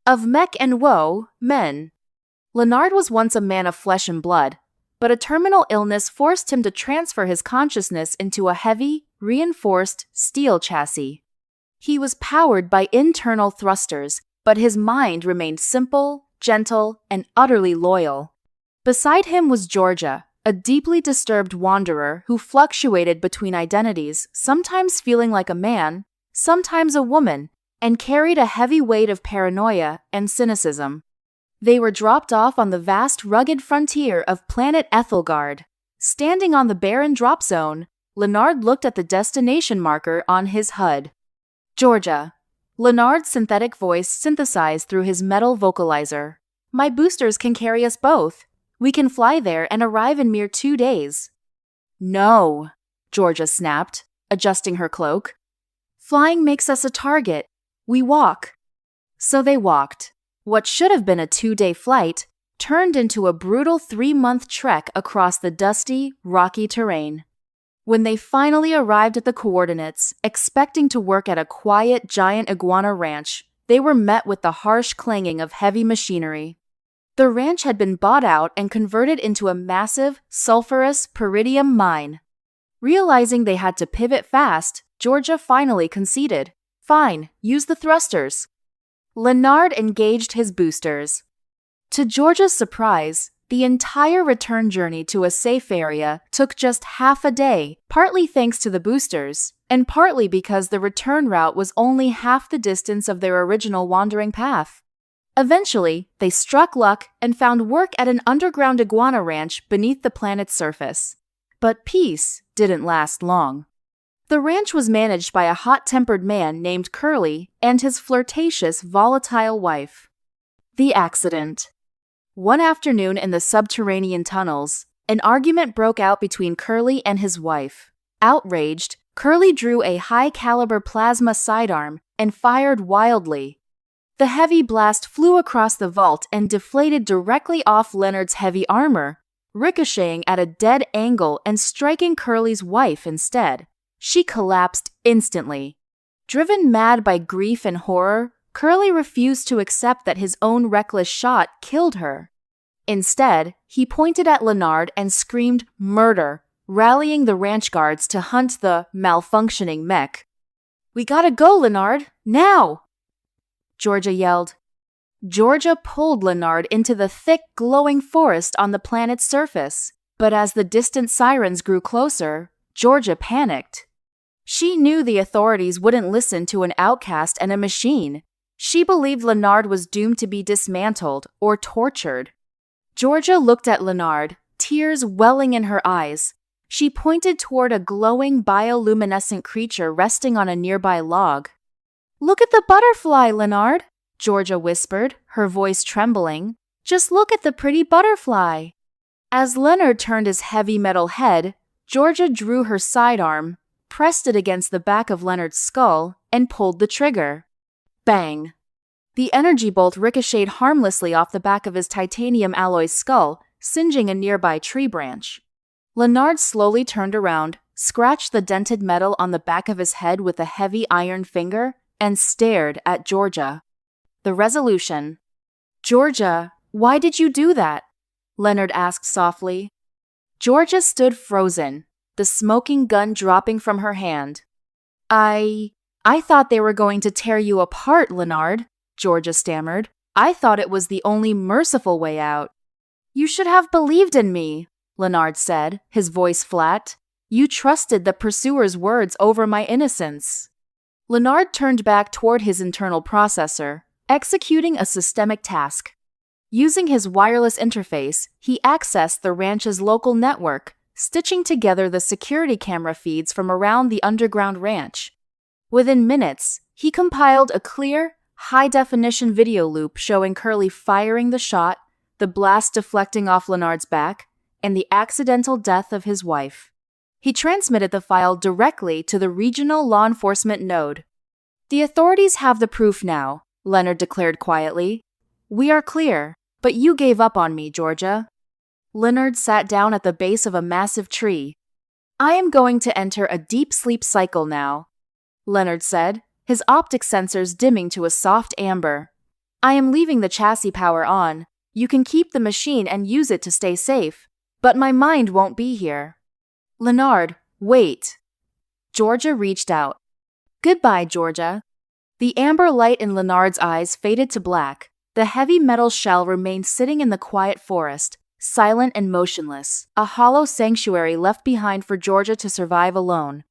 Of Mech and Woe, Men. Leonard was once a man of flesh and blood, but a terminal illness forced him to transfer his consciousness into a heavy, reinforced steel chassis. He was powered by internal thrusters, but his mind remained simple, gentle, and utterly loyal. Beside him was Georgia, a deeply disturbed wanderer who fluctuated between identities, sometimes feeling like a man, sometimes a woman, and carried a heavy weight of paranoia and cynicism. They were dropped off on the vast, rugged frontier of planet Ethelgard. Standing on the barren drop zone, Leonard looked at the destination marker on his HUD. Georgia. Leonard's synthetic voice synthesized through his metal vocalizer. My boosters can carry us both. We can fly there and arrive in mere 2 days. No, Georgia snapped, adjusting her cloak. Flying makes us a target. We walk. So they walked. What should have been a 2-day flight turned into a brutal 3-month trek across the dusty, rocky terrain. When they finally arrived at the coordinates, expecting to work at a quiet giant iguana ranch, they were met with the harsh clanging of heavy machinery. The ranch had been bought out and converted into a massive, sulfurous peridium mine. Realizing they had to pivot fast, Georgia finally conceded. Fine, use the thrusters. Leonard engaged his boosters. To Georgia's surprise, the entire return journey to a safe area took just half a day, partly thanks to the boosters, and partly because the return route was only half the distance of their original wandering path. Eventually, they struck luck and found work at an underground iguana ranch beneath the planet's surface. But peace didn't last long. The ranch was managed by a hot-tempered man named Curly and his flirtatious, volatile wife. The accident. One afternoon in the subterranean tunnels, an argument broke out between Curly and his wife. Outraged, Curly drew a high-caliber plasma sidearm and fired wildly. The heavy blast flew across the vault and deflated directly off Leonard's heavy armor, ricocheting at a dead angle and striking Curly's wife instead. She collapsed instantly. Driven mad by grief and horror, Curly refused to accept that his own reckless shot killed her. Instead, he pointed at Leonard and screamed murder, rallying the ranch guards to hunt the malfunctioning mech. We gotta go, Leonard, now! Georgia yelled. Georgia pulled Leonard into the thick, glowing forest on the planet's surface, but as the distant sirens grew closer, Georgia panicked. She knew the authorities wouldn't listen to an outcast and a machine. She believed Leonard was doomed to be dismantled or tortured. Georgia looked at Leonard, tears welling in her eyes. She pointed toward a glowing bioluminescent creature resting on a nearby log. Look at the butterfly, Leonard, Georgia whispered, her voice trembling. Just look at the pretty butterfly. As Leonard turned his heavy metal head, Georgia drew her sidearm, pressed it against the back of Leonard's skull, and pulled the trigger. Bang! The energy bolt ricocheted harmlessly off the back of his titanium alloy skull, singeing a nearby tree branch. Leonard slowly turned around, scratched the dented metal on the back of his head with a heavy iron finger, and stared at Georgia. The resolution. Georgia, why did you do that? Leonard asked softly. Georgia stood frozen, the smoking gun dropping from her hand. I thought they were going to tear you apart, Leonard, Georgia stammered. I thought it was the only merciful way out. You should have believed in me, Leonard said, his voice flat. You trusted the pursuer's words over my innocence. Leonard turned back toward his internal processor, executing a systemic task. Using his wireless interface, he accessed the ranch's local network, stitching together the security camera feeds from around the underground ranch. Within minutes, he compiled a clear, high-definition video loop showing Curly firing the shot, the blast deflecting off Leonard's back, and the accidental death of his wife. He transmitted the file directly to the regional law enforcement node. The authorities have the proof now, Leonard declared quietly. We are clear, but you gave up on me, Georgia. Leonard sat down at the base of a massive tree. I am going to enter a deep sleep cycle now, Leonard said, his optic sensors dimming to a soft amber. I am leaving the chassis power on. You can keep the machine and use it to stay safe. But my mind won't be here. Leonard, wait. Georgia reached out. Goodbye, Georgia. The amber light in Leonard's eyes faded to black. The heavy metal shell remained sitting in the quiet forest, silent and motionless, a hollow sanctuary left behind for Georgia to survive alone.